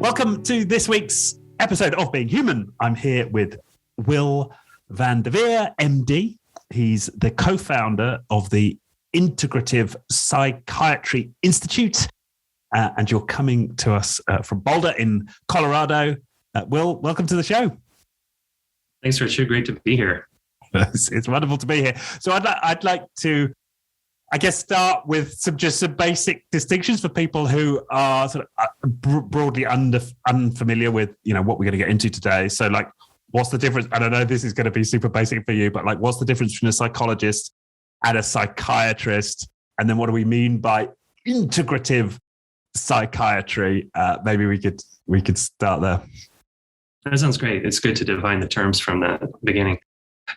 Welcome to this week's episode of Being Human. I'm here with Will Van Derveer, MD. He's the co-founder of the Integrative Psychiatry Institute, and you're coming to us from Boulder in Colorado. Will, welcome to the show. Thanks, Richard. Great to be here. It's wonderful to be here. So I'd like to, I guess, start with some basic distinctions for people who are sort of broadly unfamiliar with, what we're going to get into today. So, like, what's the difference? I don't know, this is going to be super basic for you, but like, what's the difference between a psychologist and a psychiatrist? And then what do we mean by integrative psychiatry? Maybe we could start there. That sounds great. It's good to define the terms from the beginning.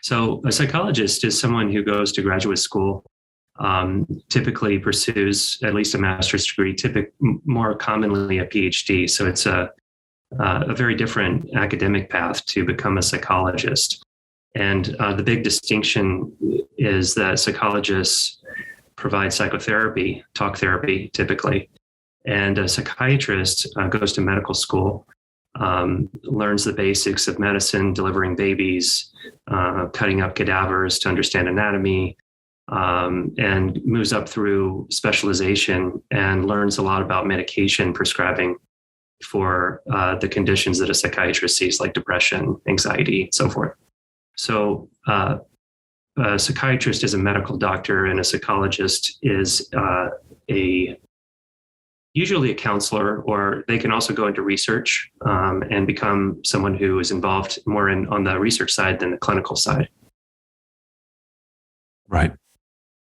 So a psychologist is someone who goes to graduate school, typically pursues at least a master's degree, more commonly a PhD. So it's a very different academic path to become a psychologist. And the big distinction is that psychologists provide psychotherapy, talk therapy typically, and a psychiatrist goes to medical school, learns the basics of medicine, delivering babies, cutting up cadavers to understand anatomy, and moves up through specialization and learns a lot about medication prescribing for the conditions that a psychiatrist sees, like depression, anxiety, and so forth. So a psychiatrist is a medical doctor, and a psychologist is usually a counselor, or they can also go into research and become someone who is involved more on the research side than the clinical side. Right.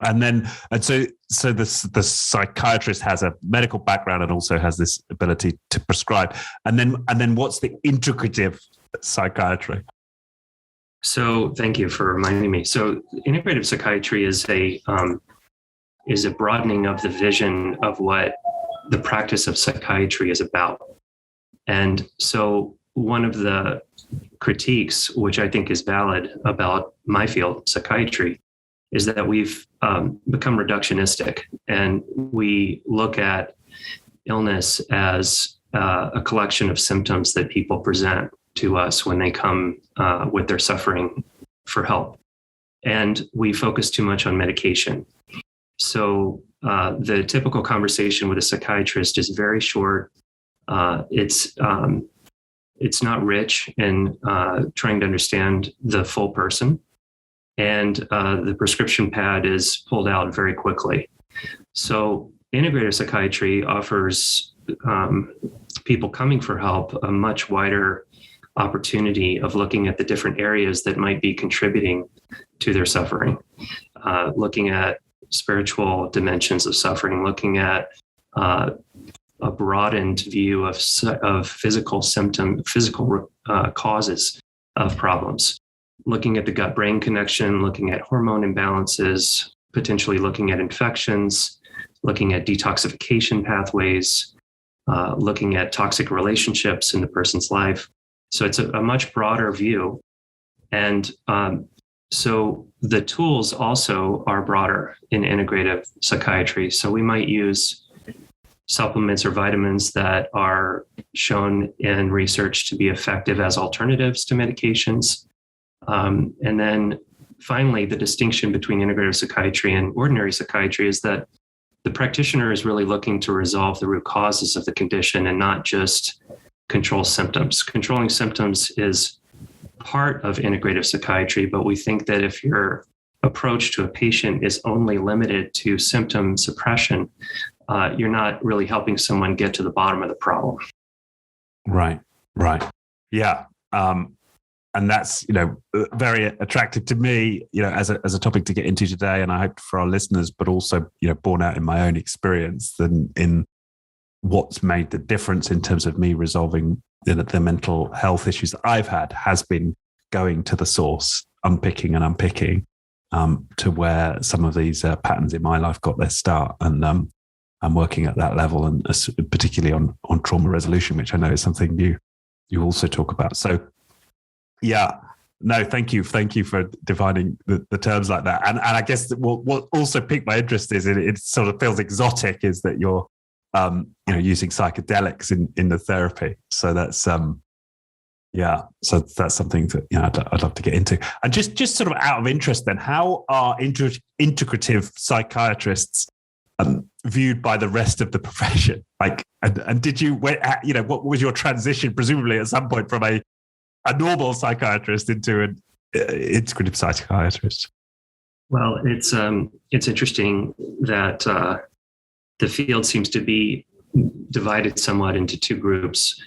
And so the psychiatrist has a medical background and also has this ability to prescribe. And then what's the integrative psychiatry? So thank you for reminding me. So integrative psychiatry is a broadening of the vision of what the practice of psychiatry is about. And so one of the critiques, which I think is valid about my field, psychiatry, is that we've become reductionistic, and we look at illness as a collection of symptoms that people present to us when they come with their suffering for help. And we focus too much on medication. So the typical conversation with a psychiatrist is very short. It's not rich in trying to understand the full person. And the prescription pad is pulled out very quickly. So integrative psychiatry offers people coming for help a much wider opportunity of looking at the different areas that might be contributing to their suffering, looking at spiritual dimensions of suffering, looking at a broadened view of physical causes of problems, looking at the gut-brain connection, looking at hormone imbalances, potentially looking at infections, looking at detoxification pathways, looking at toxic relationships in the person's life. So it's a much broader view. And so the tools also are broader in integrative psychiatry. So we might use supplements or vitamins that are shown in research to be effective as alternatives to medications. And then finally, the distinction between integrative psychiatry and ordinary psychiatry is that the practitioner is really looking to resolve the root causes of the condition and not just control symptoms. Controlling symptoms is part of integrative psychiatry, but we think that if your approach to a patient is only limited to symptom suppression, you're not really helping someone get to the bottom of the problem. Right. Yeah. And that's, very attractive to me, as a topic to get into today. And I hope for our listeners, but also, borne out in my own experience, than in what's made the difference in terms of me resolving the mental health issues that I've had has been going to the source, unpicking to where some of these patterns in my life got their start. And I'm working at that level, and particularly on trauma resolution, which I know is something you also talk about. So, yeah, no, thank you for defining the terms like that. And I guess what also piqued my interest is it sort of feels exotic, is that you're using psychedelics in the therapy. So that's so that's something that I'd love to get into. And just sort of out of interest, then, how are integrative psychiatrists viewed by the rest of the profession? Like, and did you, what was your transition, presumably at some point, from a normal psychiatrist into an integrative psychiatrist? Well, it's interesting that the field seems to be divided somewhat into two groups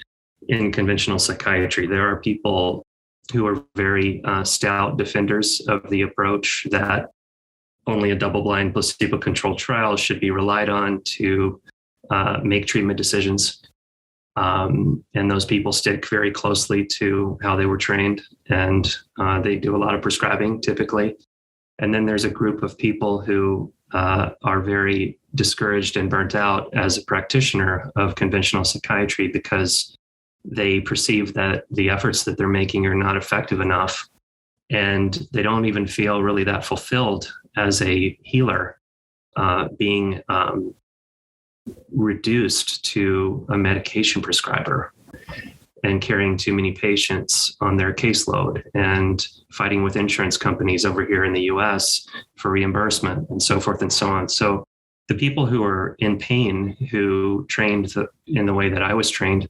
in conventional psychiatry. There are people who are very stout defenders of the approach that only a double-blind placebo-controlled trial should be relied on to make treatment decisions. And those people stick very closely to how they were trained, and they do a lot of prescribing typically. And then there's a group of people who are very discouraged and burnt out as a practitioner of conventional psychiatry because they perceive that the efforts that they're making are not effective enough, and they don't even feel really that fulfilled as a healer, being reduced to a medication prescriber and carrying too many patients on their caseload and fighting with insurance companies over here in the US for reimbursement and so forth and so on. So the people who are in pain, who trained in the way that I was trained,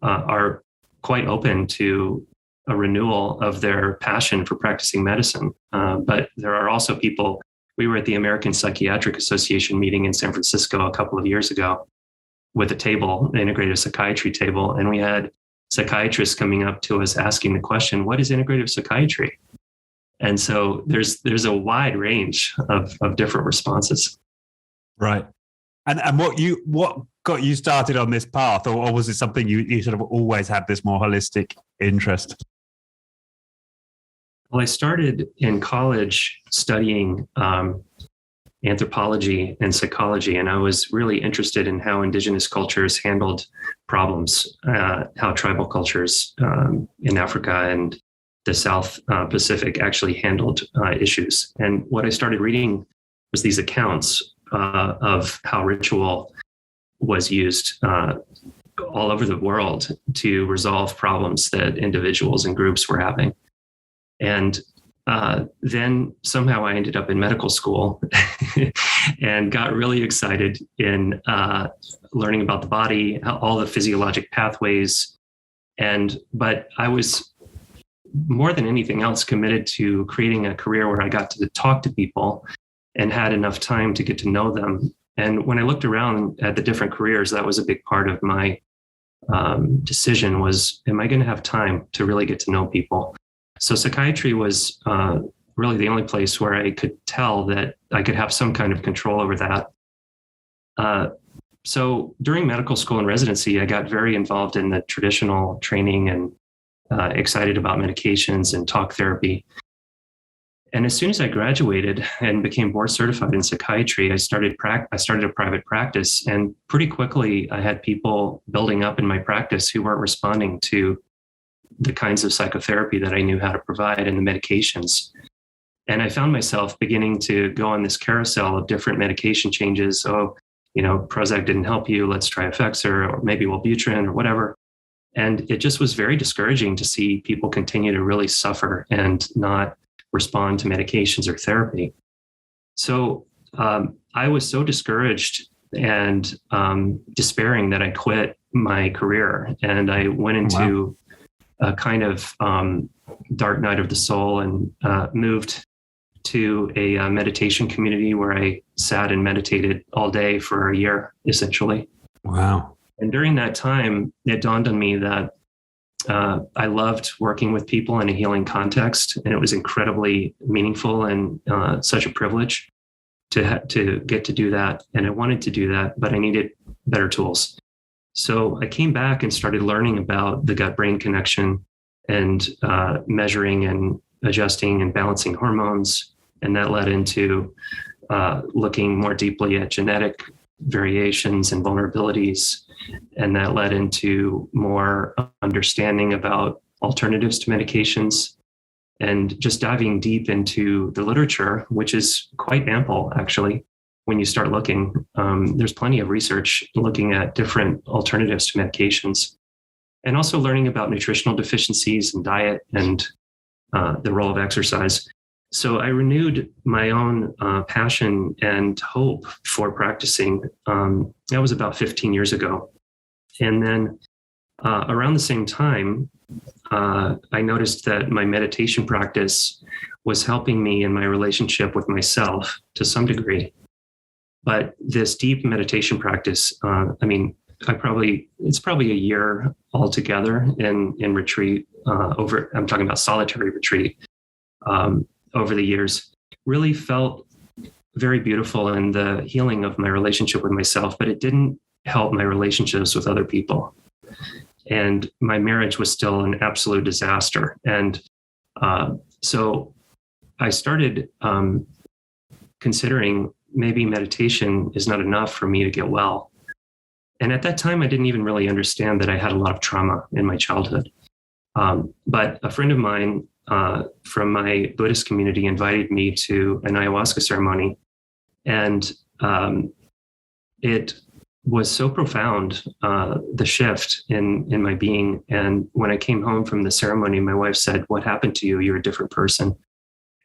are quite open to a renewal of their passion for practicing medicine. But there are also people. We were at the American Psychiatric Association meeting in San Francisco a couple of years ago with a table, the integrative psychiatry table, and we had psychiatrists coming up to us asking the question, what is integrative psychiatry? And so there's a wide range of different responses. Right. And what got you started on this path, or was it something you sort of always had this more holistic interest? Well, I started in college studying anthropology and psychology, and I was really interested in how indigenous cultures handled problems, how tribal cultures in Africa and the South Pacific actually handled issues. And what I started reading was these accounts of how ritual was used all over the world to resolve problems that individuals and groups were having. And then somehow I ended up in medical school and got really excited in learning about the body, all the physiologic pathways. But I was more than anything else committed to creating a career where I got to talk to people and had enough time to get to know them. And when I looked around at the different careers, that was a big part of my decision was, am I going to have time to really get to know people? So psychiatry was really the only place where I could tell that I could have some kind of control over that. So during medical school and residency, I got very involved in the traditional training and excited about medications and talk therapy. And as soon as I graduated and became board certified in psychiatry, I started a private practice. And pretty quickly, I had people building up in my practice who weren't responding to the kinds of psychotherapy that I knew how to provide and the medications. And I found myself beginning to go on this carousel of different medication changes. Oh, Prozac didn't help you. Let's try Effexor or maybe Wellbutrin or whatever. And it just was very discouraging to see people continue to really suffer and not respond to medications or therapy. So I was so discouraged and despairing that I quit my career. And I went into a kind of dark night of the soul and moved to a meditation community where I sat and meditated all day for a year, essentially. Wow. And during that time, it dawned on me that I loved working with people in a healing context, and it was incredibly meaningful and such a privilege to get to do that. And I wanted to do that, but I needed better tools. So I came back and started learning about the gut-brain connection and measuring and adjusting and balancing hormones. And that led into looking more deeply at genetic variations and vulnerabilities. And that led into more understanding about alternatives to medications and just diving deep into the literature, which is quite ample, actually, when you start looking. There's plenty of research looking at different alternatives to medications, and also learning about nutritional deficiencies and diet and the role of exercise. So I renewed my own passion and hope for practicing. That was about 15 years ago. And then around the same time, I noticed that my meditation practice was helping me in my relationship with myself to some degree. But this deep meditation practice, it's probably a year altogether in retreat I'm talking about solitary retreat over the years, really felt very beautiful in the healing of my relationship with myself, but it didn't help my relationships with other people. And my marriage was still an absolute disaster. And so I started considering maybe meditation is not enough for me to get well. And at that time, I didn't even really understand that I had a lot of trauma in my childhood. But a friend of mine from my Buddhist community invited me to an ayahuasca ceremony. And it was so profound, the shift in my being. And when I came home from the ceremony, my wife said, "What happened to you? You're a different person."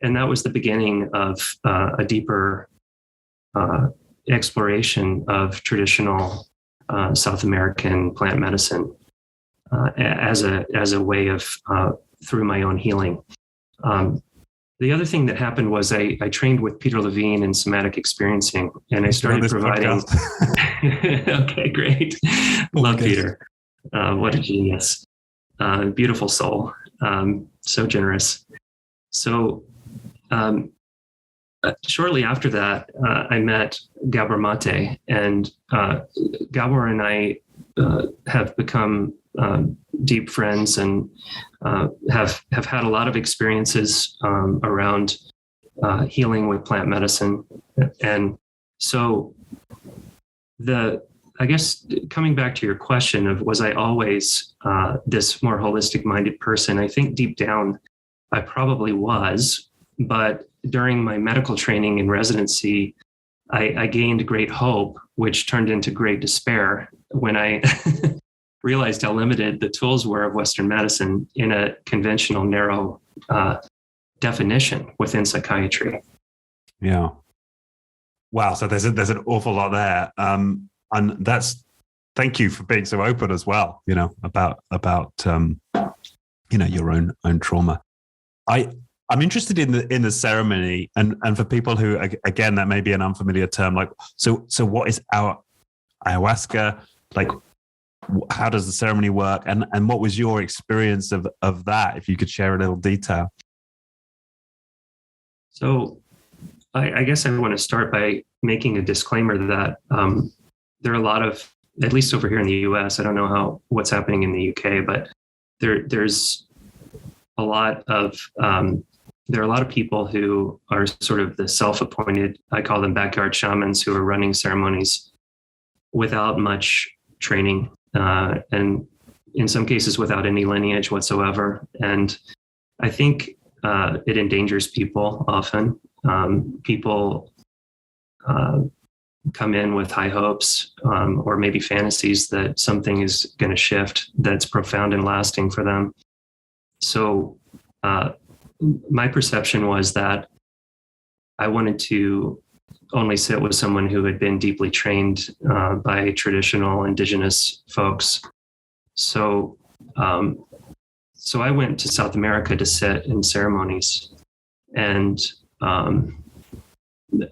And that was the beginning of a deeper exploration of traditional South American plant medicine as a way of through my own healing. The other thing that happened was I trained with Peter Levine in somatic experiencing, and I started providing. Okay, great. Love Peter. What a genius. Beautiful soul. So generous. So shortly after that, I met Gabor Mate, and Gabor and I have become deep friends and have had a lot of experiences around healing with plant medicine. And so I guess coming back to your question of was I always this more holistic minded person, I think deep down I probably was, but during my medical training and residency, I gained great hope, which turned into great despair when I realized how limited the tools were of Western medicine in a conventional, narrow definition within psychiatry. Yeah. Wow. So there's an awful lot there, and thank you for being so open as well. About your own trauma. I'm interested in the ceremony, and for people who, again, that may be an unfamiliar term. Like, so what is our ayahuasca? Like, how does the ceremony work? And what was your experience of that? If you could share a little detail. So I guess I want to start by making a disclaimer that there are a lot of, at least over here in the US, I don't know what's happening in the UK, but there's a lot of there are a lot of people who are sort of the self-appointed, I call them backyard shamans, who are running ceremonies without much training, and in some cases without any lineage whatsoever. And I think it endangers people often. People come in with high hopes or maybe fantasies that something is going to shift that's profound and lasting for them. So my perception was that I wanted to only sit with someone who had been deeply trained by traditional indigenous folks. So I went to South America to sit in ceremonies. And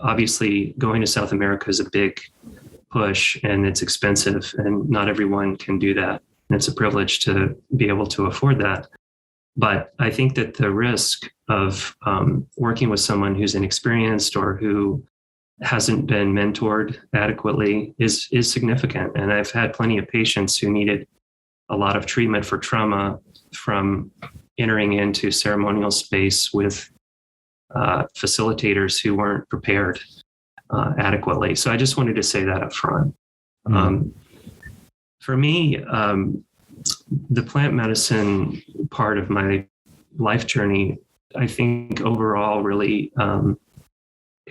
obviously going to South America is a big push and it's expensive, and not everyone can do that. And it's a privilege to be able to afford that. But I think that the risk of working with someone who's inexperienced or who hasn't been mentored adequately is significant. And I've had plenty of patients who needed a lot of treatment for trauma from entering into ceremonial space with facilitators who weren't prepared adequately. So I just wanted to say that up front. For me, the plant medicine part of my life journey, I think overall really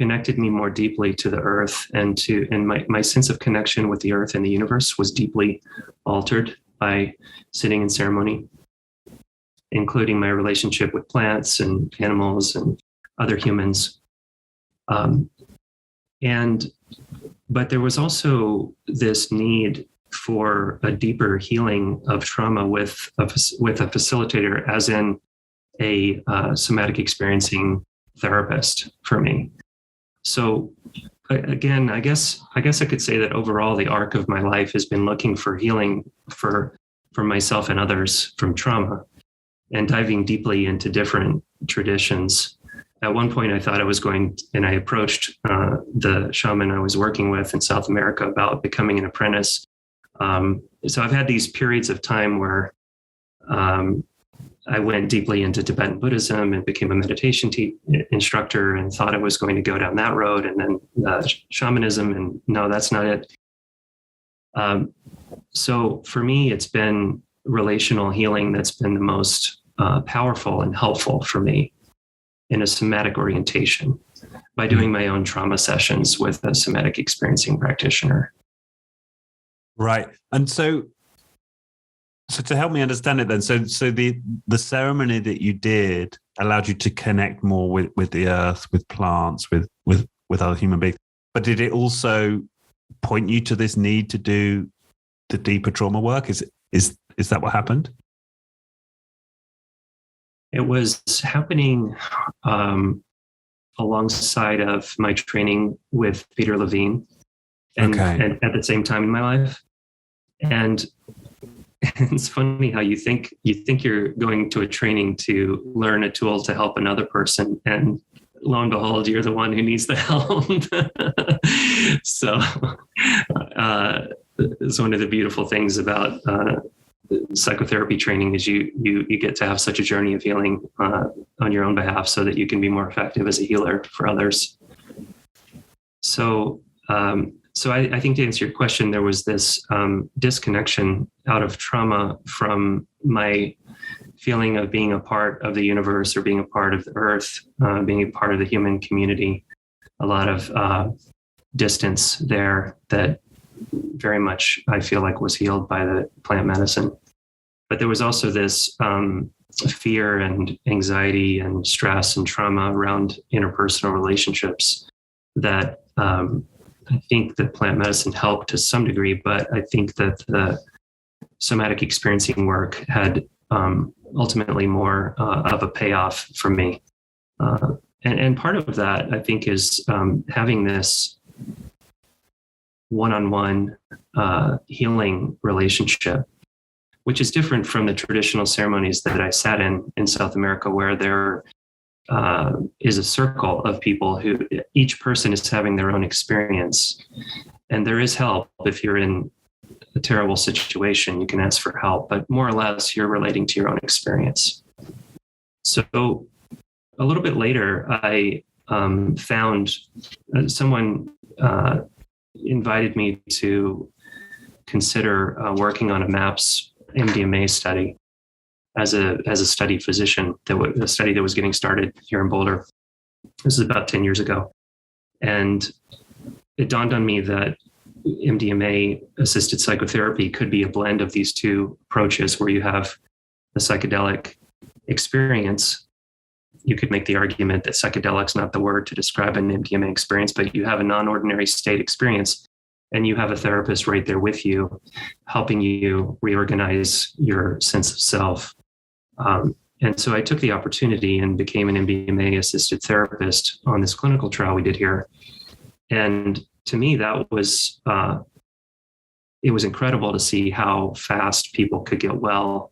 connected me more deeply to the earth, and my sense of connection with the earth and the universe was deeply altered by sitting in ceremony, including my relationship with plants and animals and other humans. But there was also this need for a deeper healing of trauma with a facilitator, as in a somatic experiencing therapist for me. So again, I guess I could say that overall the arc of my life has been looking for healing for myself and others from trauma, and diving deeply into different traditions. At one point, I thought I was and I approached the shaman I was working with in South America about becoming an apprentice. So I've had these periods of time where I went deeply into Tibetan Buddhism and became a meditation instructor, and thought I was going to go down that road, and then shamanism, and no, that's not it. So for me, it's been relational healing that's been the most powerful and helpful for me in a somatic orientation, by doing my own trauma sessions with a somatic experiencing practitioner. Right. And so to help me understand it then, so the ceremony that you did allowed you to connect more with the earth, with plants, with other human beings. But did it also point you to this need to do the deeper trauma work? Is that what happened? It was happening alongside of my training with Peter Levine, and at the same time in my life. And it's funny how you think you're going to a training to learn a tool to help another person, and lo and behold, you're the one who needs the help. So it's one of the beautiful things about psychotherapy training is you get to have such a journey of healing on your own behalf, so that you can be more effective as a healer for others. So I think, to answer your question, there was this disconnection out of trauma from my feeling of being a part of the universe, or being a part of the earth, being a part of the human community. A lot of distance there that very much I feel like was healed by the plant medicine. But there was also this fear and anxiety and stress and trauma around interpersonal relationships that I think that plant medicine helped to some degree, but I think that the somatic experiencing work had ultimately more of a payoff for me. And part of that, I think, is having this one-on-one healing relationship, which is different from the traditional ceremonies that I sat in South America, where there is a circle of people who each person is having their own experience. And there is help. If you're in a terrible situation, you can ask for help, but more or less you're relating to your own experience. So a little bit later, I found someone invited me to consider working on a MAPS MDMA study as a study physician, a study that was getting started here in Boulder. This is about 10 years ago. And it dawned on me that MDMA-assisted psychotherapy could be a blend of these two approaches, where you have the psychedelic experience. You could make the argument that psychedelic's not the word to describe an MDMA experience, but you have a non-ordinary state experience, and you have a therapist right there with you, helping you reorganize your sense of self. And so I took the opportunity and became an MDMA-assisted therapist on this clinical trial we did here. And to me, that was, it was incredible to see how fast people could get well,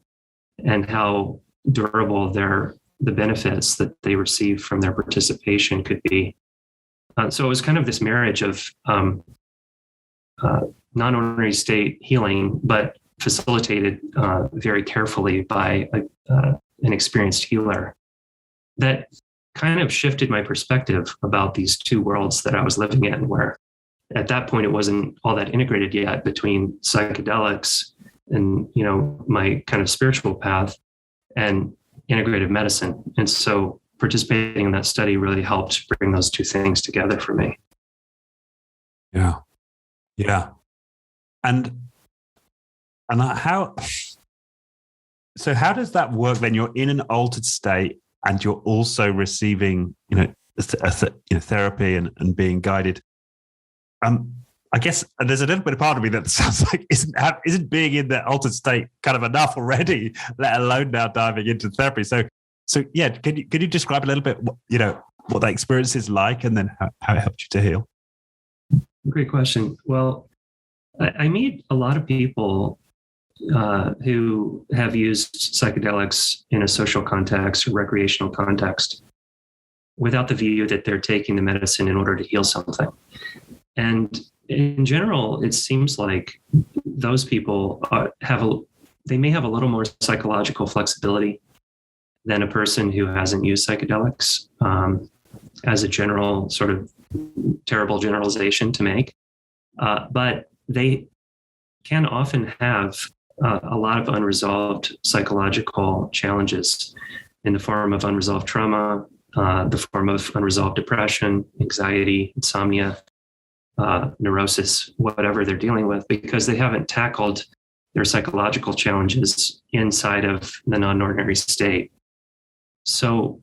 and how durable the benefits that they received from their participation could be. So it was kind of this marriage of non-ordinary state healing, but facilitated very carefully by an experienced healer, that kind of shifted my perspective about these two worlds that I was living in, where at that point it wasn't all that integrated yet between psychedelics and, my kind of spiritual path and integrative medicine. And so participating in that study really helped bring those two things together for me. Yeah. Yeah. And how does that work then? You're in an altered state and you're also receiving, therapy and being guided. I guess there's a little bit of part of me that sounds like isn't being in that altered state kind of enough already, let alone now diving into therapy. So yeah, can you describe a little bit, what that experience is like, and then how it helped you to heal? Great question. Well, I meet a lot of people who have used psychedelics in a social context or recreational context without the view that they're taking the medicine in order to heal something. And in general, it seems like those people they may have a little more psychological flexibility than a person who hasn't used psychedelics, as a general sort of terrible generalization to make. But they can often have a lot of unresolved psychological challenges in the form of unresolved trauma, the form of unresolved depression, anxiety, insomnia, neurosis, whatever they're dealing with, because they haven't tackled their psychological challenges inside of the non-ordinary state. So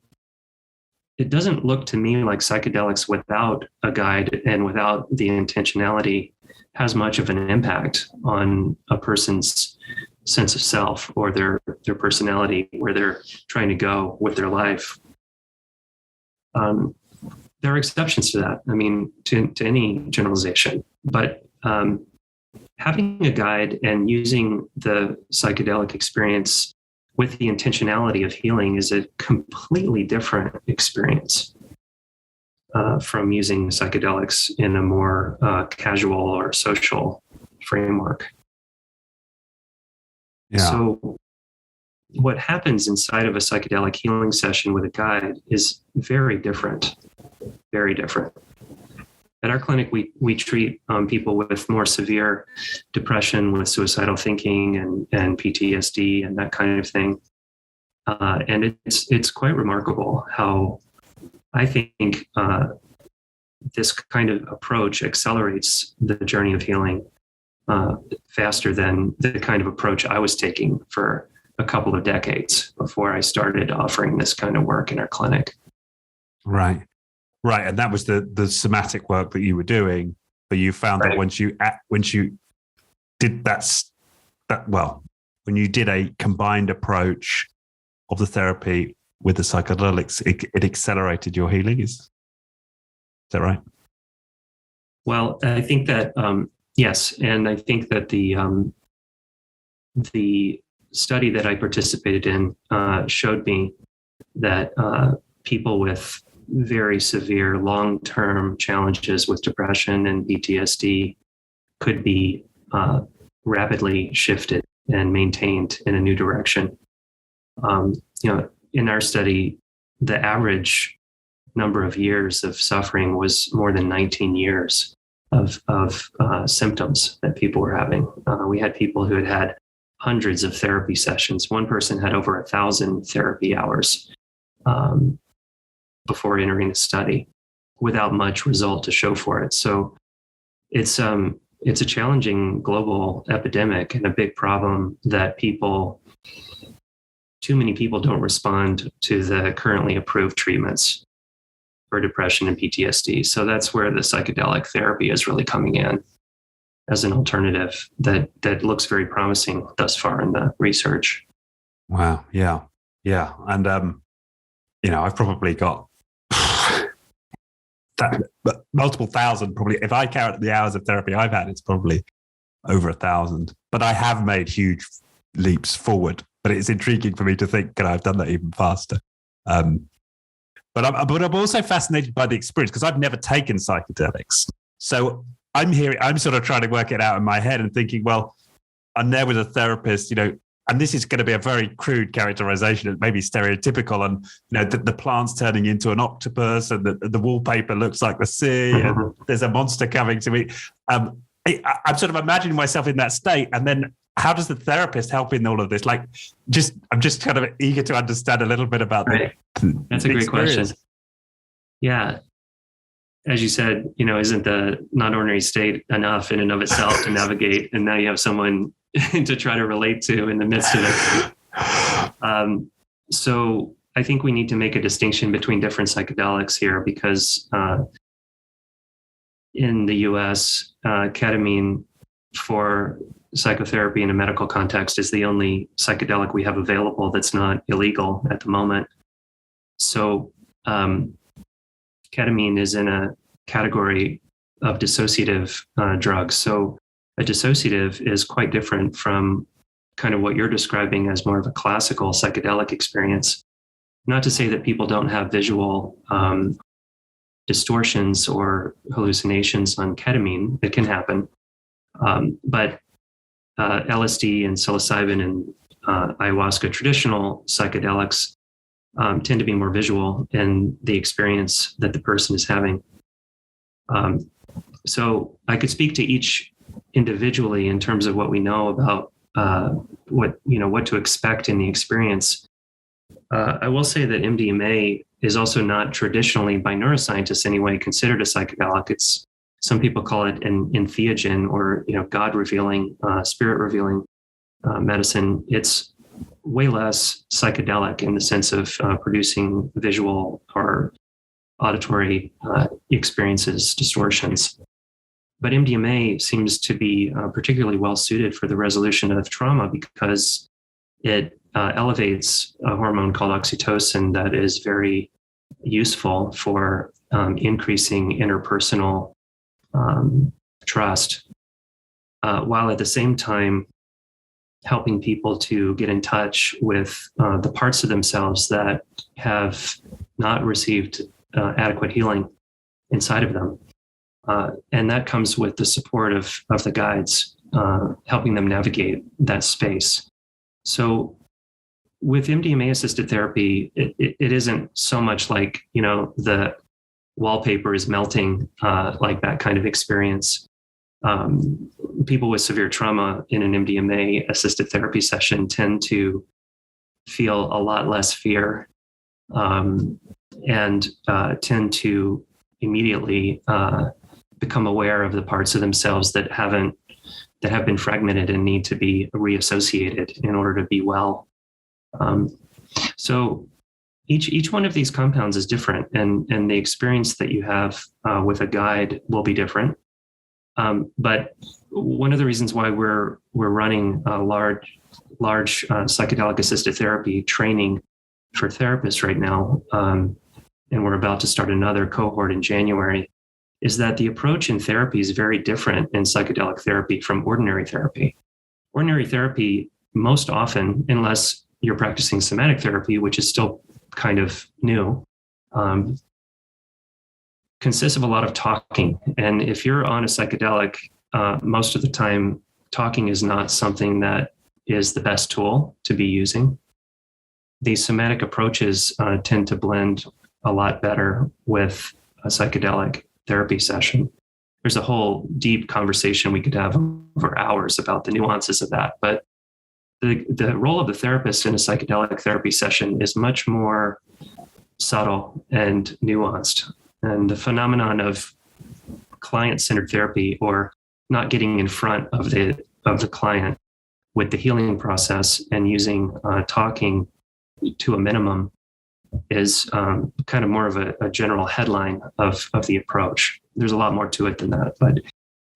it doesn't look to me like psychedelics without a guide and without the intentionality has much of an impact on a person's sense of self or their personality, where they're trying to go with their life. There are exceptions to that. I mean, to any generalization, but having a guide and using the psychedelic experience with the intentionality of healing is a completely different experience from using psychedelics in a more casual or social framework. Yeah. So what happens inside of a psychedelic healing session with a guide is very different. Very different. At our clinic, we treat people with more severe depression, with suicidal thinking and PTSD and that kind of thing. And it's quite remarkable how I think this kind of approach accelerates the journey of healing faster than the kind of approach I was taking for a couple of decades before I started offering this kind of work in our clinic. Right. Right. And that was the somatic work that you were doing, but you found that once you did when you did a combined approach of the therapy with the psychedelics, it accelerated your healing. Is that right? Well, I think that, yes. And I think that the study that I participated in showed me that people with very severe long-term challenges with depression and PTSD could be rapidly shifted and maintained in a new direction. In our study, the average number of years of suffering was more than 19 years of symptoms that people were having. We had people who had hundreds of therapy sessions. One person had over 1,000 therapy hours before entering the study, without much result to show for it. So it's a challenging global epidemic and a big problem that too many people don't respond to the currently approved treatments for depression and PTSD. So that's where the psychedelic therapy is really coming in as an alternative that looks very promising thus far in the research. Wow. Yeah. Yeah. And, I've probably got multiple thousand, probably. If I count the hours of therapy I've had, it's probably over 1,000. But I have made huge leaps forward. But it's intriguing for me to think, can I have done that even faster? But I'm also fascinated by the experience because I've never taken psychedelics. So I'm sort of trying to work it out in my head and thinking, well, I'm there with a therapist, and this is going to be a very crude characterization. It may be stereotypical, and the plant's turning into an octopus, and the wallpaper looks like the sea, and there's a monster coming to me. I'm sort of imagining myself in that state, and then how does the therapist help in all of this? Like, I'm just kind of eager to understand a little bit about right. That's a great question. Yeah. As you said, isn't the non-ordinary state enough in and of itself to navigate? And now you have someone to try to relate to in the midst of it. So I think we need to make a distinction between different psychedelics here, because in the US, ketamine for psychotherapy in a medical context is the only psychedelic we have available that's not illegal at the moment. So ketamine is in a category of dissociative drugs. So a dissociative is quite different from kind of what you're describing as more of a classical psychedelic experience. Not to say that people don't have visual distortions or hallucinations on ketamine. It can happen. But LSD and psilocybin and ayahuasca, traditional psychedelics, tend to be more visual in the experience that the person is having. So I could speak to each individually in terms of what we know about what to expect in the experience. I will say that MDMA is also not traditionally, by neuroscientists anyway, considered a psychedelic. Some people call it an entheogen, or God revealing, spirit revealing medicine. It's way less psychedelic in the sense of producing visual or auditory experiences, distortions. But MDMA seems to be particularly well suited for the resolution of trauma, because it elevates a hormone called oxytocin that is very useful for increasing interpersonal trust, while at the same time helping people to get in touch with the parts of themselves that have not received adequate healing inside of them. And that comes with the support of the guides, helping them navigate that space. So with MDMA-assisted therapy, it isn't so much like, the wallpaper is melting, like that kind of experience. People with severe trauma in an MDMA-assisted therapy session tend to feel a lot less fear, and tend to immediately become aware of the parts of themselves that have been fragmented and need to be reassociated in order to be well. So each one of these compounds is different, and the experience that you have with a guide will be different. But one of the reasons why we're running a large psychedelic assisted therapy training for therapists right now, and we're about to start another cohort in January, is that the approach in therapy is very different in psychedelic therapy from ordinary therapy. Ordinary therapy, most often, unless you're practicing somatic therapy, which is still kind of new, consists of a lot of talking. And if you're on a psychedelic, most of the time, talking is not something that is the best tool to be using. These somatic approaches tend to blend a lot better with a psychedelic therapy session. There's a whole deep conversation we could have over hours about the nuances of that. But the role of the therapist in a psychedelic therapy session is much more subtle and nuanced. And the phenomenon of client-centered therapy, or not getting in front of the client with the healing process and using talking to a minimum, is kind of more of a general headline of the approach. There's a lot more to it than that, but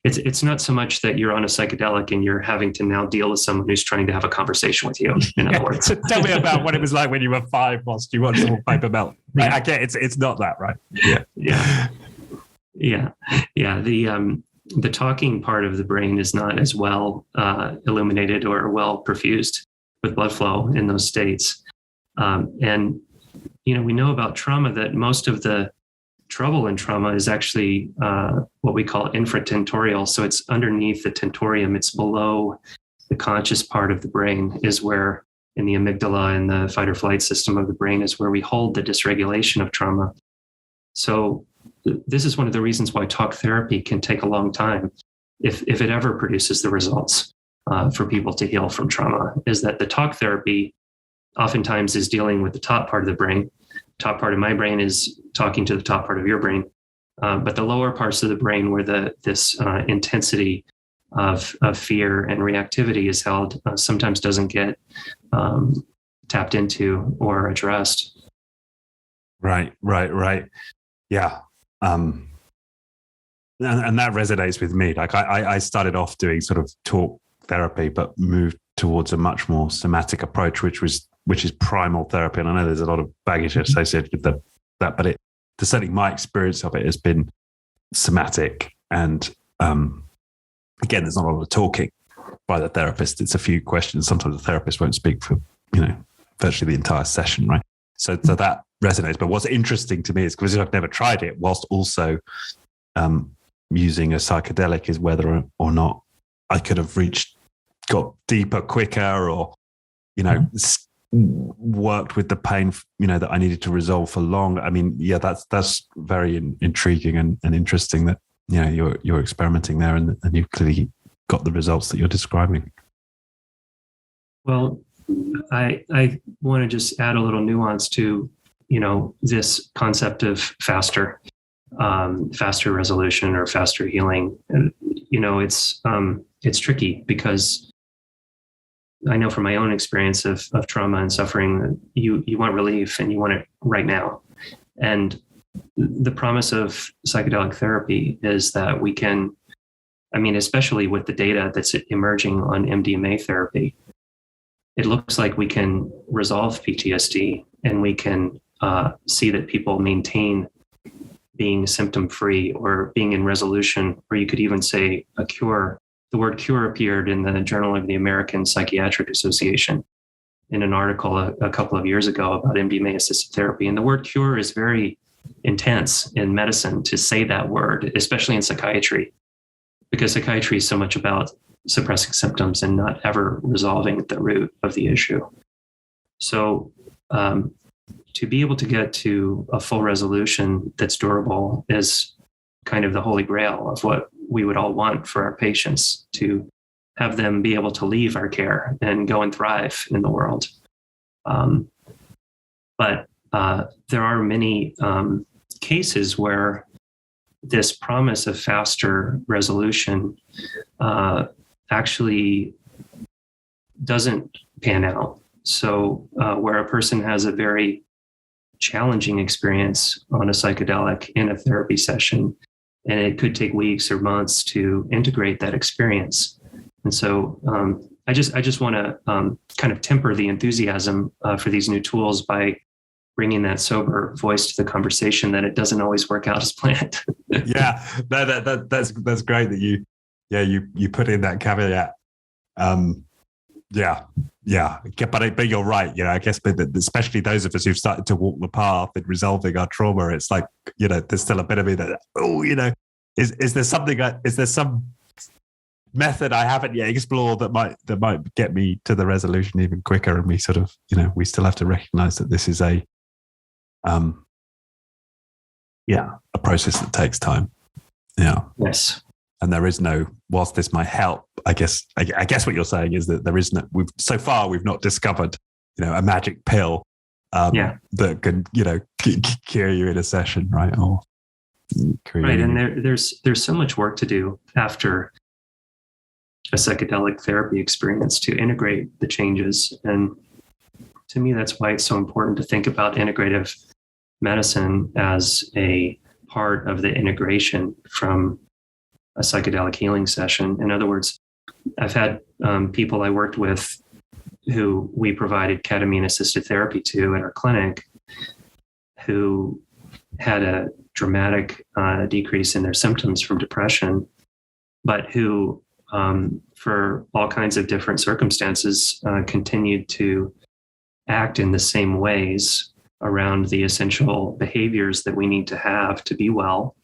it's not so much that you're on a psychedelic and you're having to now deal with someone who's trying to have a conversation with you. In other words, tell me about what it was like when you were 5 whilst you watched the paper melt. Right? I get it's not that, right? Yeah. The talking part of the brain is not as well illuminated or well perfused with blood flow in those states. And we know about trauma that most of the trouble in trauma is actually what we call infratentorial. So it's underneath the tentorium. It's below the conscious part of the brain, is where in the amygdala and the fight or flight system of the brain is where we hold the dysregulation of trauma. So this is one of the reasons why talk therapy can take a long time, if it ever produces the results. for people to heal from trauma, is that the talk therapy oftentimes is dealing with the top part of the brain. Top part of my brain is talking to the top part of your brain. But the lower parts of the brain where this intensity of fear and reactivity is held sometimes doesn't get tapped into or addressed. Right. Yeah. And that resonates with me. Like I started off doing sort of talk therapy, but moved towards a much more somatic approach, which is primal therapy. And I know there's a lot of baggage associated with that, but certainly my experience of it has been somatic. And again, there's not a lot of talking by the therapist. It's a few questions. Sometimes the therapist won't speak for, virtually the entire session, right? So that resonates. But what's interesting to me is, because I've never tried it, whilst also using a psychedelic, is whether or not I could have got deeper quicker, or, worked with the pain, that I needed to resolve for long. I mean, yeah, that's very intriguing and interesting that, you're experimenting there and you've clearly got the results that you're describing. Well, I want to just add a little nuance to, this concept of faster resolution or faster healing. And, it's tricky, because I know from my own experience of trauma and suffering, you want relief and you want it right now. And the promise of psychedelic therapy is that we can, especially with the data that's emerging on MDMA therapy, it looks like we can resolve PTSD, and we can see that people maintain being symptom-free or being in resolution, or you could even say a cure. The word cure appeared in the Journal of the American Psychiatric Association in an article a couple of years ago about MDMA-assisted therapy. And the word cure is very intense in medicine to say that word, especially in psychiatry, because psychiatry is so much about suppressing symptoms and not ever resolving the root of the issue. So to be able to get to a full resolution that's durable is kind of the holy grail of what we would all want for our patients, to have them be able to leave our care and go and thrive in the world. But there are many cases where this promise of faster resolution actually doesn't pan out. So where a person has a very challenging experience on a psychedelic in a therapy session, and it could take weeks or months to integrate that experience. And so I just want to kind of temper the enthusiasm for these new tools by bringing that sober voice to the conversation, that it doesn't always work out as planned. Yeah, that's great that you put in that caveat. But you're right. I guess, but especially those of us who've started to walk the path in resolving our trauma, it's like, there's still a bit of me that, is there some method I haven't yet explored that might get me to the resolution even quicker? And we sort of, we still have to recognize that this is a process that takes time. Yeah. Yes. And there is no, whilst this might help, I guess what you're saying is that there is no, we've not discovered, a magic pill that can, cure you in a session, right? Or right. And there's so much work to do after a psychedelic therapy experience to integrate the changes. And to me, that's why it's so important to think about integrative medicine as a part of the integration from a psychedelic healing session. In other words, I've had people I worked with who we provided ketamine-assisted therapy to at our clinic, who had a dramatic decrease in their symptoms from depression, but who, for all kinds of different circumstances, continued to act in the same ways around the essential behaviors that we need to have to be well,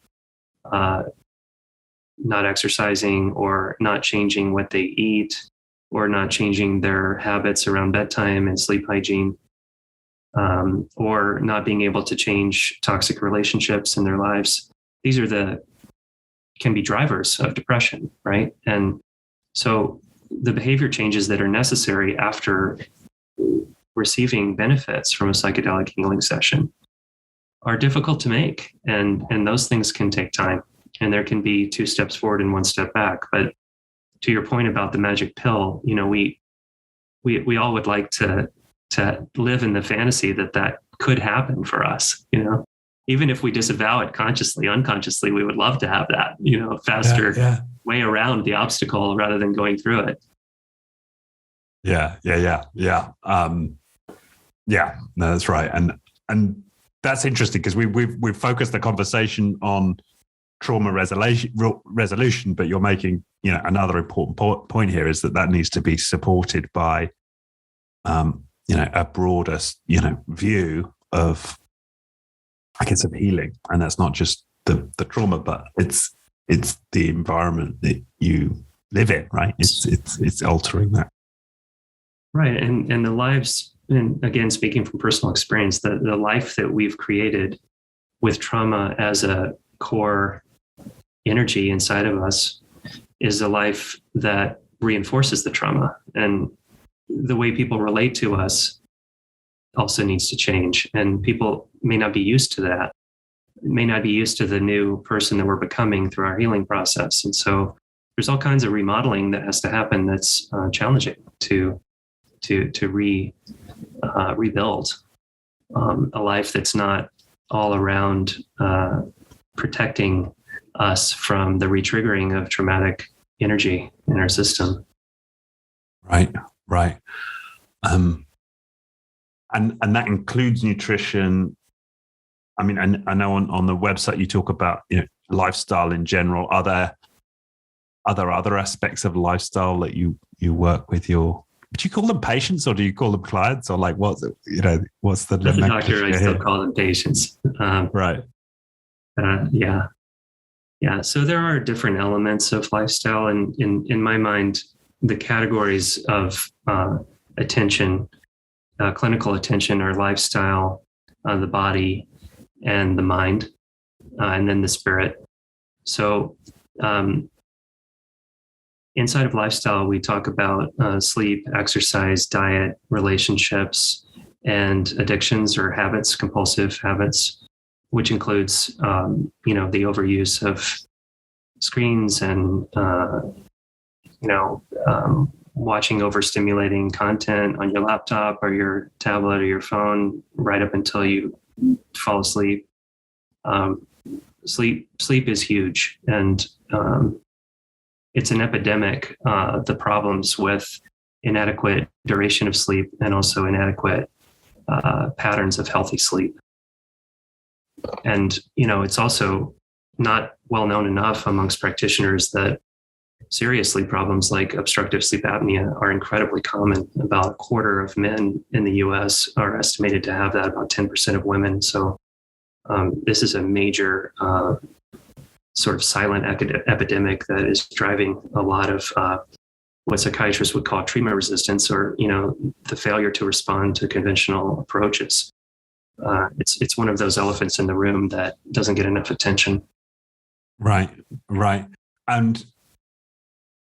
not exercising or not changing what they eat or not changing their habits around bedtime and sleep hygiene, or not being able to change toxic relationships in their lives. These can be drivers of depression, right? And so the behavior changes that are necessary after receiving benefits from a psychedelic healing session are difficult to make. And those things can take time. And there can be 2 steps forward and 1 step back. But to your point about the magic pill, we all would like to live in the fantasy that could happen for us, even if we disavow it consciously, unconsciously, we would love to have that, faster way around the obstacle rather than going through it. Yeah. No, that's right. And that's interesting because we've focused the conversation on trauma resolution, but you're making, another important point here is that needs to be supported by, a broader, view of, I guess, of healing. And that's not just the trauma, but it's the environment that you live in, right? It's altering that. Right. And the lives, and again, speaking from personal experience, the life that we've created with trauma as a core energy inside of us is a life that reinforces the trauma. And the way people relate to us also needs to change. And people may not be used to that, may not be used to the new person that we're becoming through our healing process. And so there's all kinds of remodeling that has to happen that's challenging to rebuild a life that's not all around protecting us from the retriggering of traumatic energy in our system. Right. And that includes nutrition. I mean, I know on the website you talk about, lifestyle in general. Are there other aspects of lifestyle that you work with do you call them patients or do you call them clients, or what's the As a doctor, I still call them patients. Right. Yeah. So there are different elements of lifestyle, and in my mind, the categories of attention, clinical attention, are lifestyle, the body, and the mind, and then the spirit. So inside of lifestyle, we talk about sleep, exercise, diet, relationships, and addictions or habits, compulsive habits, which includes, the overuse of screens and, watching overstimulating content on your laptop or your tablet or your phone right up until you fall asleep. Sleep is huge, and it's an epidemic. The problems with inadequate duration of sleep and also inadequate patterns of healthy sleep. And, it's also not well known enough amongst practitioners that serious sleep problems like obstructive sleep apnea are incredibly common. About a quarter of men in the US are estimated to have that, about 10% of women. So this is a major sort of silent epidemic that is driving a lot of what psychiatrists would call treatment resistance, or, the failure to respond to conventional approaches. It's one of those elephants in the room that doesn't get enough attention. Right. And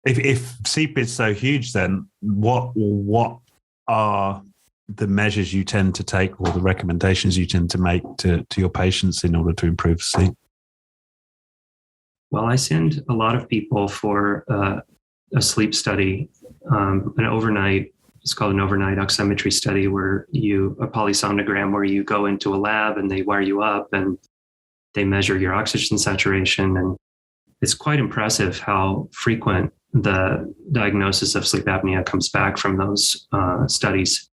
if sleep is so huge, then what are the measures you tend to take, or the recommendations you tend to make to your patients in order to improve sleep? Well, I send a lot of people for a sleep study, it's called an overnight oximetry study, a polysomnogram, where you go into a lab and they wire you up and they measure your oxygen saturation. And it's quite impressive how frequent the diagnosis of sleep apnea comes back from those studies.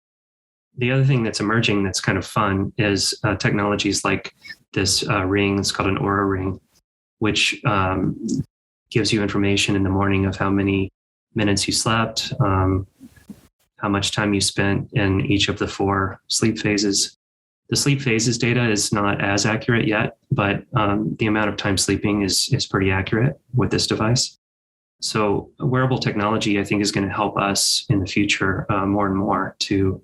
The other thing that's emerging that's kind of fun is technologies like this ring. It's called an Oura ring, which gives you information in the morning of how many minutes you slept, how much time you spent in each of the 4 sleep phases. The sleep phases data is not as accurate yet, but the amount of time sleeping is pretty accurate with this device. So wearable technology, I think, is going to help us in the future more and more to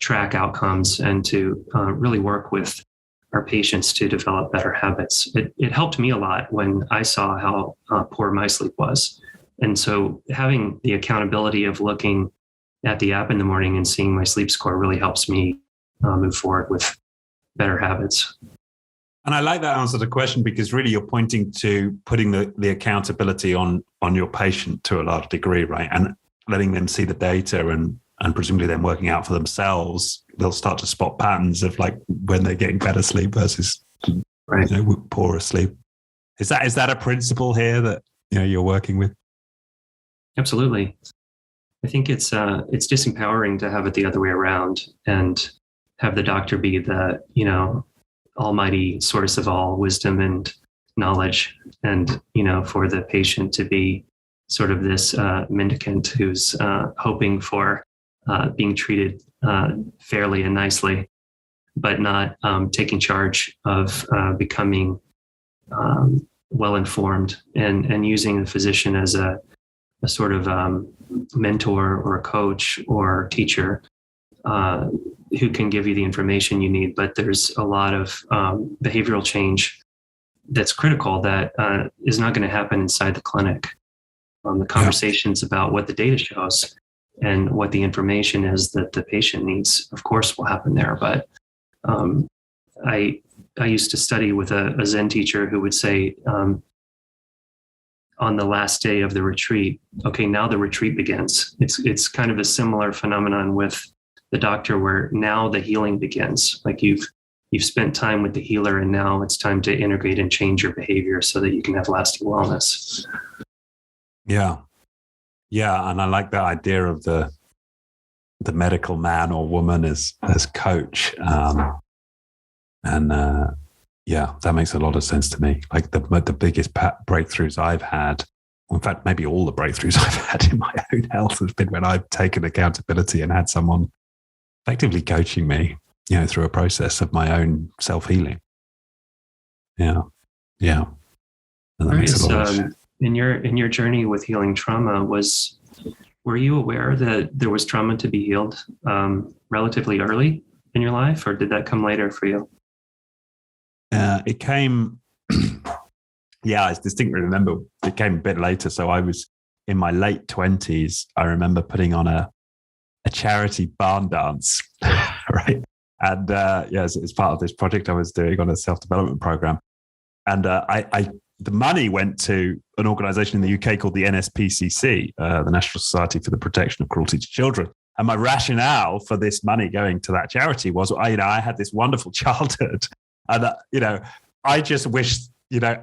track outcomes and to really work with our patients to develop better habits. It helped me a lot when I saw how poor my sleep was. And so having the accountability of looking at the app in the morning and seeing my sleep score really helps me move forward with better habits. And I like that answer to the question, because really you're pointing to putting the accountability on your patient to a large degree, right? And letting them see the data and presumably then working out for themselves, they'll start to spot patterns of like when they're getting better sleep versus poorer sleep. Is that a principle here that you're working with? Absolutely. I think it's disempowering to have it the other way around and have the doctor be the almighty source of all wisdom and knowledge, and for the patient to be sort of this mendicant who's hoping for being treated fairly and nicely, but not taking charge of becoming well-informed and using the physician as a sort of mentor or a coach or teacher who can give you the information you need. But there's a lot of behavioral change that's critical that is not going to happen inside the clinic. The conversations about what the data shows and what the information is that the patient needs, of course, will happen there. But I used to study with a Zen teacher who would say, on the last day of the retreat, okay, now the retreat begins. It's kind of a similar phenomenon with the doctor, where now the healing begins. Like you've spent time with the healer, and now it's time to integrate and change your behavior so that you can have lasting wellness. Yeah. And I like that idea of the medical man or woman as coach. That makes a lot of sense to me. Like the biggest breakthroughs I've had, in fact, maybe all the breakthroughs I've had in my own health has been when I've taken accountability and had someone effectively coaching me, through a process of my own self-healing. Yeah. And that makes a lot of sense. In your journey with healing trauma, were you aware that there was trauma to be healed relatively early in your life, or did that come later for you? It came, I distinctly remember it came a bit later. So I was in my late 20s. I remember putting on a charity barn dance, right? And as part of this project I was doing on a self-development program. And the money went to an organization in the UK called the NSPCC, the National Society for the Protection of Cruelty to Children. And my rationale for this money going to that charity was, I had this wonderful childhood, and I just wish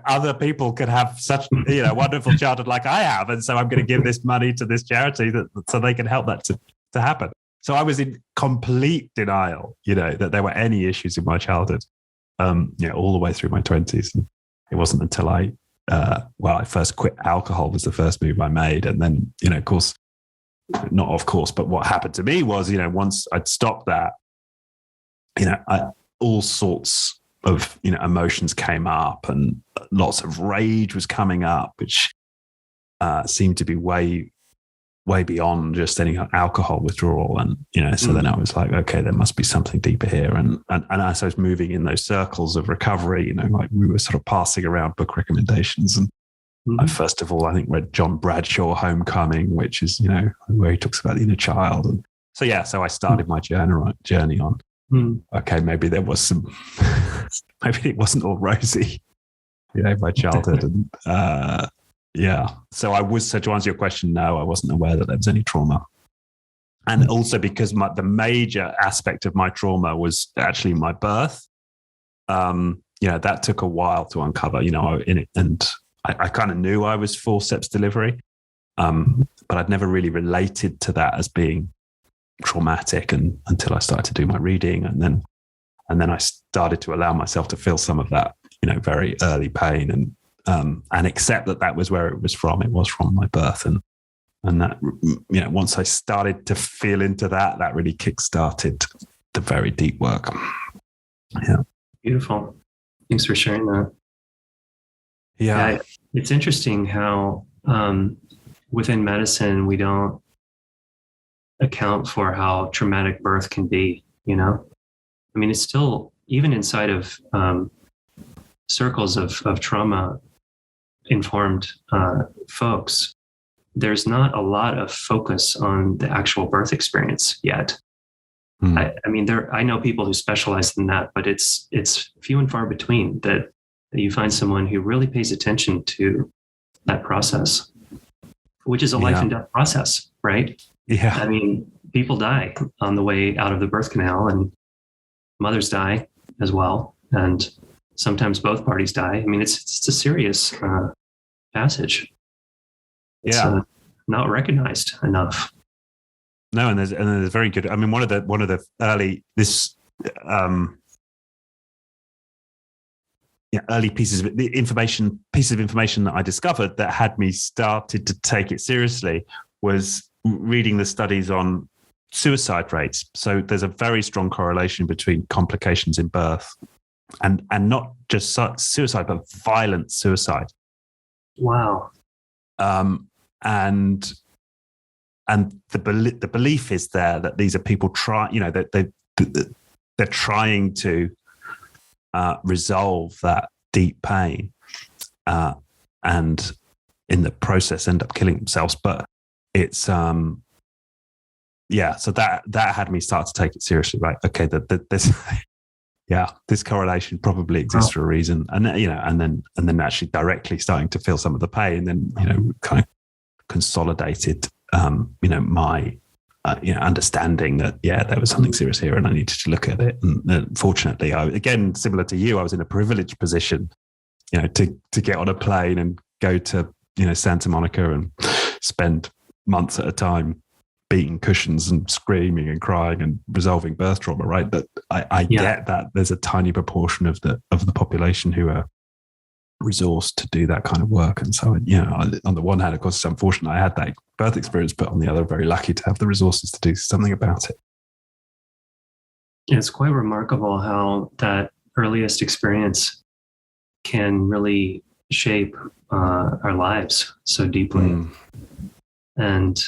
other people could have such wonderful childhood like I have, and so I'm going to give this money to this charity so they can help that to happen. So I was in complete denial, that there were any issues in my childhood, all the way through my 20s. And it wasn't until I first quit alcohol was the first move I made. And then, but what happened to me was, once I'd stopped that, all sorts of, emotions came up, and lots of rage was coming up, which seemed to be way beyond just any alcohol withdrawal. And, so then I was like, okay, there must be something deeper here. And I was moving in those circles of recovery, like we were sort of passing around book recommendations. And I first of all, I think read John Bradshaw, Homecoming, which is, where he talks about the inner child. And so I started my journey on, okay, maybe there was maybe it wasn't all rosy, my childhood. And, so to answer your question, no, I wasn't aware that there was any trauma. And also because the major aspect of my trauma was actually my birth. That took a while to uncover, and I kind of knew I was forceps delivery, but I'd never really related to that as being traumatic until I started to do my reading. And then I started to allow myself to feel some of that, very early pain and accept that was where it was from. It was from my birth. And that, once I started to feel into that really kickstarted the very deep work. Yeah. Beautiful. Thanks for sharing that. Yeah. It's interesting how within medicine, we don't account for how traumatic birth can be, it's still, even inside of circles of trauma informed folks, there's not a lot of focus on the actual birth experience yet. I mean, I know people who specialize in that, but it's few and far between that you find someone who really pays attention to that process, which is a life and death process, right? Yeah. I mean, people die on the way out of the birth canal, and mothers die as well. And sometimes both parties die. I mean, it's a serious passage. It's not recognized enough. No, and there's very good. I mean, one of the early early pieces of information that I discovered that had me started to take it seriously was reading the studies on suicide rates. So there's a very strong correlation between complications in birth and not just suicide, but violent suicide. Wow. And the belief is there that these are people they're trying to resolve that deep pain, and in the process end up killing themselves. But it's so that had me start to take it seriously, right? Okay, this correlation probably exists for a reason, and and then actually directly starting to feel some of the pain, and then kind of consolidated my understanding that there was something serious here and I needed to look at it. And fortunately, again, similar to you, I was in a privileged position, to get on a plane and go to Santa Monica and spend months at a time beating cushions and screaming and crying and resolving birth trauma. Right, but I get that there's a tiny proportion of the population who are resourced to do that kind of work. And so, on the one hand, of course, it's unfortunate I had that birth experience, but on the other, very lucky to have the resources to do something about it. It's quite remarkable how that earliest experience can really shape our lives so deeply. And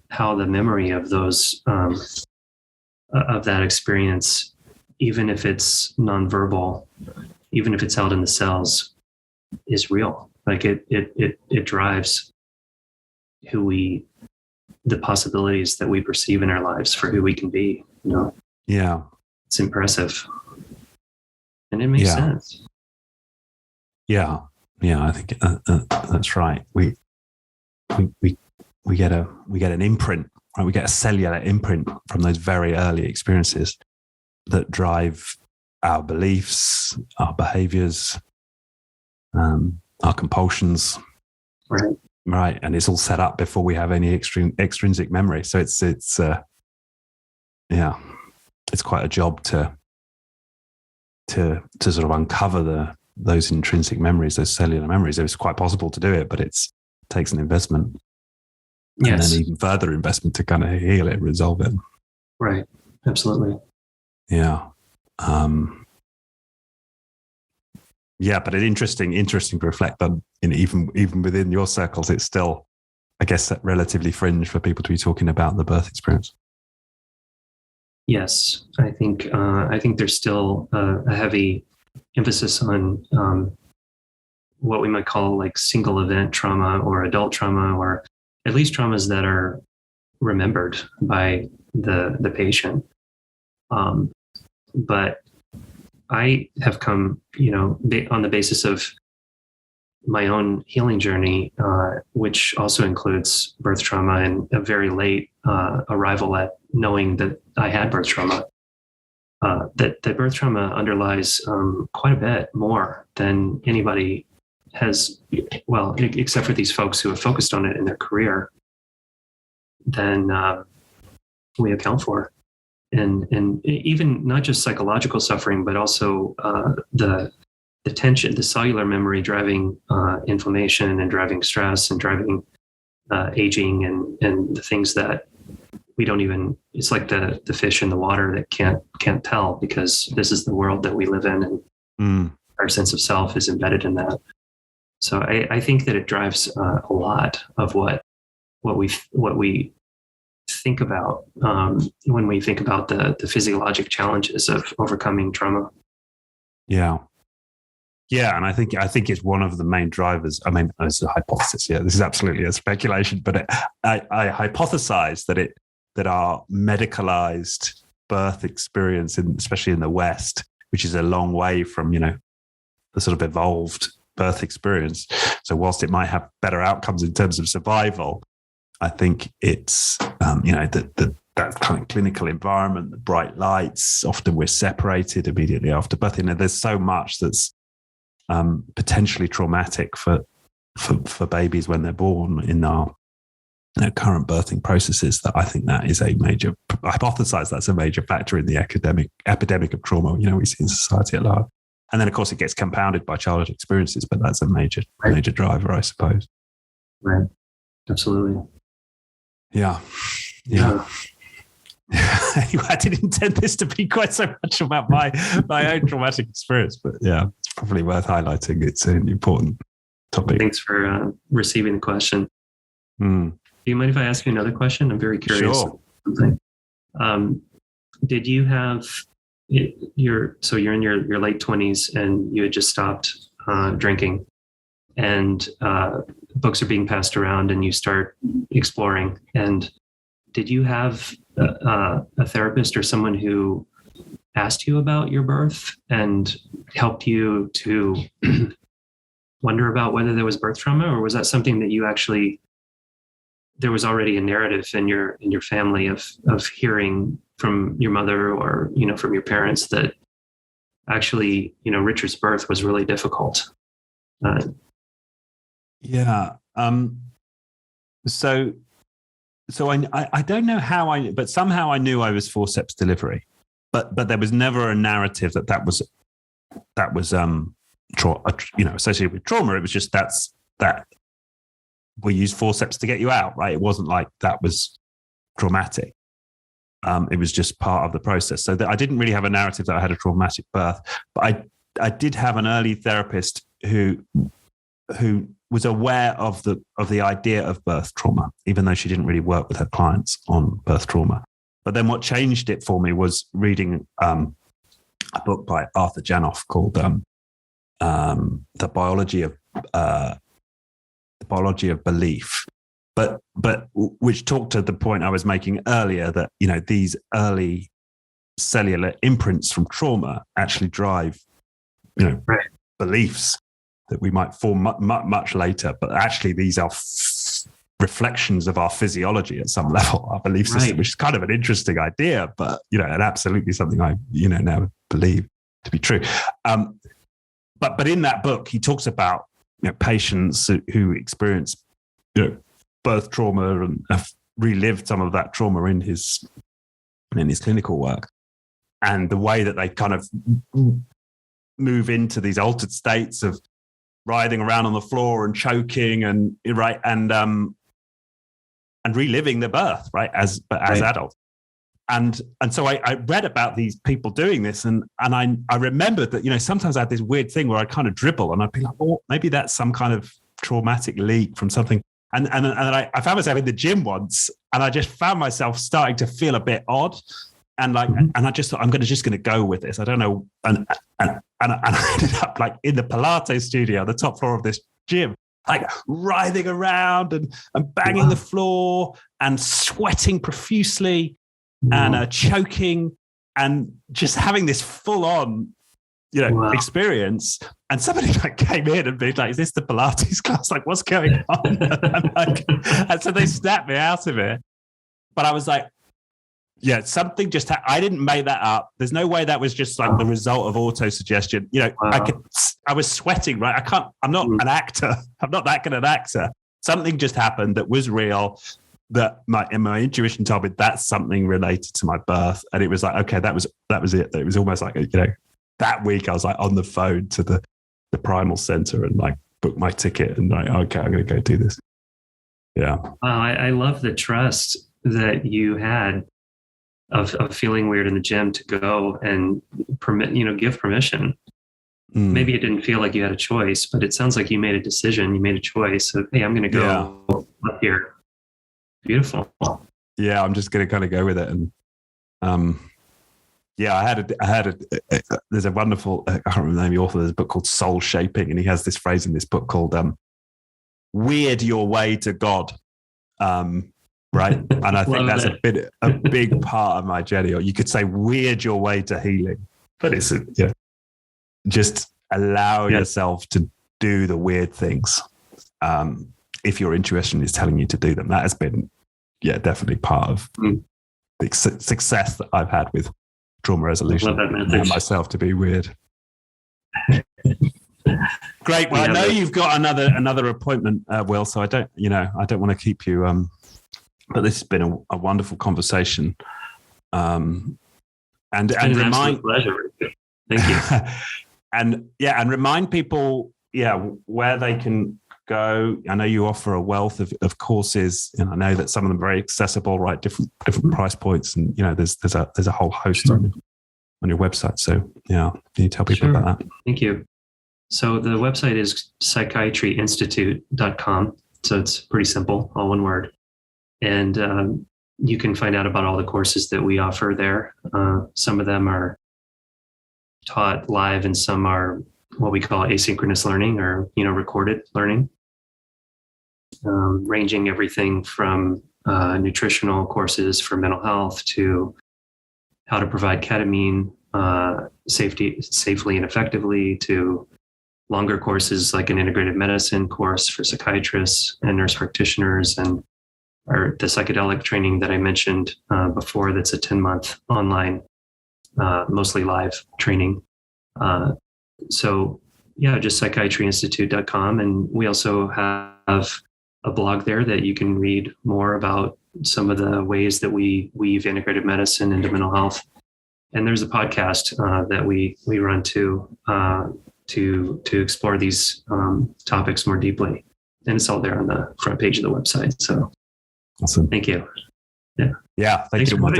how the memory of those of that experience, even if it's nonverbal, even if it's held in the cells, is real. Like it drives the possibilities that we perceive in our lives for who we can be. Yeah, it's impressive, and it makes sense. Yeah, I think that's right. We get an imprint, right? We get a cellular imprint from those very early experiences that drive our beliefs, our behaviors, our compulsions. Right. And it's all set up before we have any extrinsic memory. So it's quite a job to sort of uncover those intrinsic memories, those cellular memories. It's quite possible to do it, but it takes an investment. Yes. And then even further investment to kind of heal it, resolve it. Right. Absolutely. Yeah. But it's interesting to reflect on, even within your circles, it's still, I guess, relatively fringe for people to be talking about the birth experience. Yes, I think there's still a heavy emphasis on what we might call like single event trauma or adult trauma, or at least traumas that are remembered by the patient. But I have come, on the basis of my own healing journey, which also includes birth trauma and a very late arrival at knowing that I had birth trauma, that birth trauma underlies quite a bit more than anybody has, well, except for these folks who have focused on it in their career, than we account for. And even not just psychological suffering, but also the tension, the cellular memory driving inflammation and driving stress and driving aging and the things that we don't even, it's like the fish in the water that can't tell, because this is the world that we live in, and our sense of self is embedded in that. So I think that it drives a lot of what we think about when we think about the physiologic challenges of overcoming trauma. Yeah. Yeah, and I think it's one of the main drivers. I mean, it's a hypothesis. Yeah, this is absolutely a speculation, but I hypothesize that our medicalized birth experience, especially in the West, which is a long way from the sort of evolved birth experience. So whilst it might have better outcomes in terms of survival, I think it's that kind of clinical environment, the bright lights. Often we're separated immediately after birth. There's so much that's potentially traumatic for babies when they're born in our current birthing processes, that I think that is I hypothesize that's a major factor in the epidemic of trauma we see in society at large. And then, of course, it gets compounded by childhood experiences, but that's a major driver, I suppose. Right. Absolutely. Yeah. Anyway, I didn't intend this to be quite so much about my own traumatic experience, but yeah, it's probably worth highlighting. It's an important topic. Thanks for receiving the question. Do you mind if I ask you another question? I'm very curious. Sure. Did you have you're in your late 20s and you had just stopped drinking, and books are being passed around and you start exploring, and did you have a therapist or someone who asked you about your birth and helped you to wonder about whether there was birth trauma, or was that something that you actually, there was already a narrative in your family of hearing from your mother or from your parents that actually Richard's birth was really difficult? So I don't know how but somehow I knew I was forceps delivery, but there was never a narrative that was associated with trauma. It was just that we use forceps to get you out, right? It wasn't like that was traumatic. It was just part of the process. So I didn't really have a narrative that I had a traumatic birth, but I did have an early therapist who was aware of the idea of birth trauma, even though she didn't really work with her clients on birth trauma. But then what changed it for me was reading a book by Arthur Janoff called The Biology of Belief, but which talked to the point I was making earlier, that these early cellular imprints from trauma actually drive beliefs that we might form much later, but actually these are reflections of our physiology at some level, our belief system, which is kind of an interesting idea, but and absolutely something I now believe to be true. But in that book, he talks about patients who experience birth trauma and have relived some of that trauma in his clinical work, and the way that they kind of move into these altered states of writhing around on the floor and choking and reliving their birth, right, as adults. And so I read about these people doing this, and I remembered that sometimes I had this weird thing where I'd kind of dribble and I'd be like, oh, maybe that's some kind of traumatic leak from something. And I found myself in the gym once, and I just found myself starting to feel a bit odd. And and I just thought, I'm just going to go with this. I don't know. And I ended up in the Pilates studio, the top floor of this gym, writhing around and banging the floor and sweating profusely and choking and just having this full on, experience. And somebody came in and be like, is this the Pilates class? What's going on? and so they snapped me out of it. But I was like, yeah, something just I didn't make that up. There's no way that was just the result of auto-suggestion. I was sweating, right? I'm not an actor. I'm not that good an actor. Something just happened that was real, that my intuition told me that's something related to my birth. And it was like, okay, that was it. It was almost like, that week I was on the phone to the Primal Center and booked my ticket and okay, I'm going to go do this. Yeah. I love the trust that you had of feeling weird in the gym to go and give permission. Maybe it didn't feel like you had a choice, but it sounds like you made a decision. You made a choice of, hey, I'm going to go up here. Beautiful. Yeah, I'm just going to kind of go with it. And there's a wonderful, I can't remember the name of the author, there's a book called Soul Shaping, and he has this phrase in this book called weird your way to God. Right. And I think that's a big part of my journey. Or you could say weird your way to healing, but it's just allow yourself to do the weird things. If your intuition is telling you to do them, that has been, definitely part of the success that I've had with trauma resolution and myself to be weird. Great. Well, I know you've got another appointment, Will. So I don't want to keep you. But this has been a wonderful conversation. And remind pleasure. Thank you. and remind people, where they can go. I know you offer a wealth of courses, and I know that some of them are very accessible, right? Different price points, and there's a whole host on your website. So can you tell people about that? Thank you. So the website is psychiatryinstitute.com. So it's pretty simple, all one word. And you can find out about all the courses that we offer there. Some of them are taught live, and some are what we call asynchronous learning, or recorded learning, ranging everything from nutritional courses for mental health to how to provide ketamine safely and effectively, to longer courses like an integrative medicine course for psychiatrists and nurse practitioners, and the psychedelic training that I mentioned before. That's a 10-month online, mostly live training. Just psychiatryinstitute.com. And we also have a blog there that you can read more about some of the ways that we weave integrative medicine into mental health. And there's a podcast that we run to explore these topics more deeply. And it's all there on the front page of the website. So awesome. Thank you. Yeah. Thank you. We'll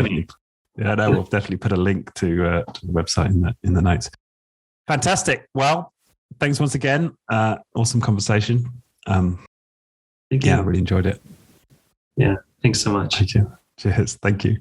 definitely put a link to the website in the notes. Fantastic. Well, thanks once again. Awesome conversation. Thank you. I really enjoyed it. Yeah. Thanks so much. Thank you. Cheers. Thank you.